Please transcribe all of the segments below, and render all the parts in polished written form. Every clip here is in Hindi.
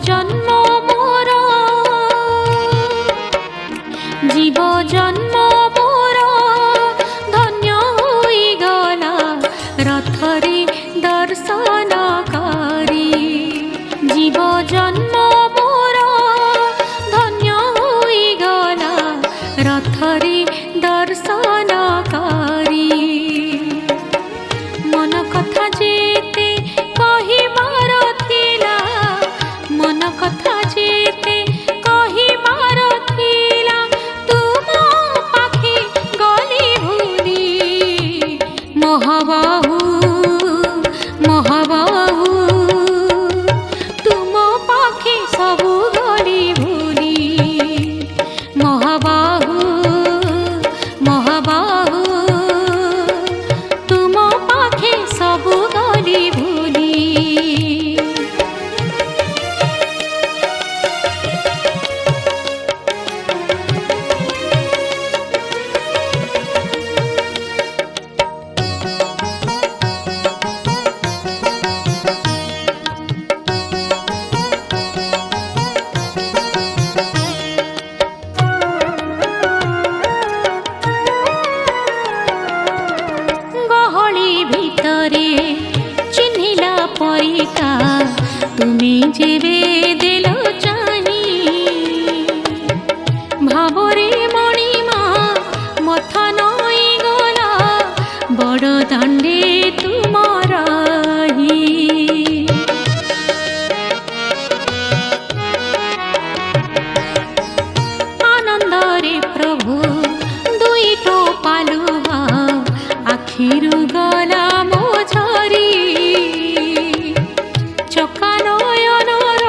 जन्म मोर जीव जन्म मोर धन्य होई गला रथरे दर्शनकारी जीव जन्म मोर धन्य होई गला रथरे दर्शनकारी मन कथा जेते कहिबार थिला मन कथा जेते कहिबार थिला तुम पाखे गली भूली महाबाहु महाबाहु तुम पाखे सबु गली भूली महाबाहु महाबाहु तुम पाखे सबु गली भूली गहली भितरे चिन्हिला परिका तुमे जेबे देलो चाही भावरे मणिमा मथा नई गला बड़ दांडे तुमर आनंदरे प्रभु दुई टोपालुहा आखिरु गला मो झरी चका नयनर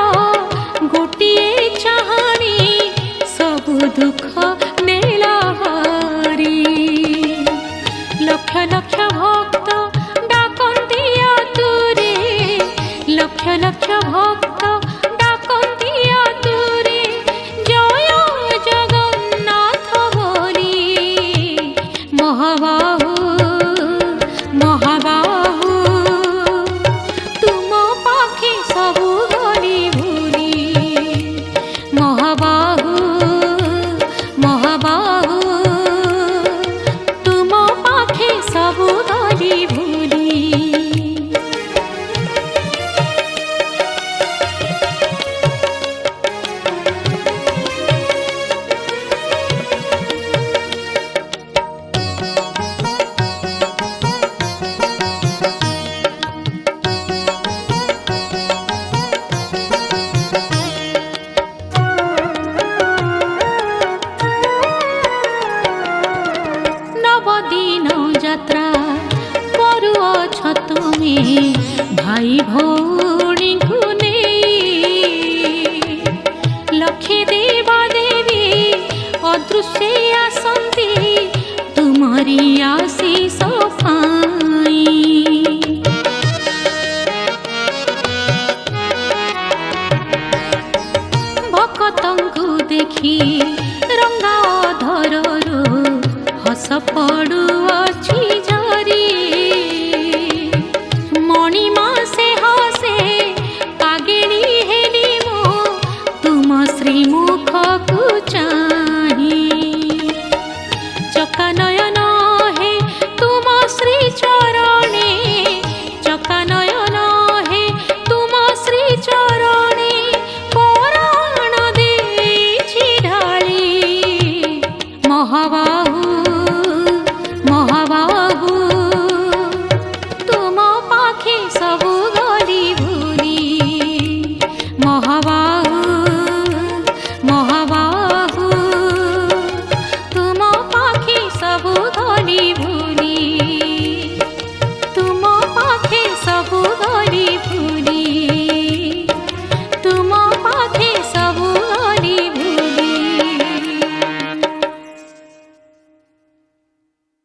गोटिए चाहाणी सबु दुख नेला हरी लक्ष लक्ष भक्त डाकन्ती आतुरे लक्ष लक्ष भक्त डाकन्ती आतुरे जय जगन्नाथ बोली महाबाहु महाबाहु तुम पाखे सबु गली भूली महाबाहु महाबाहु तुम पाखे सबु गली भूली नवदिन यात्रा करुअछ तुमे भाई भौ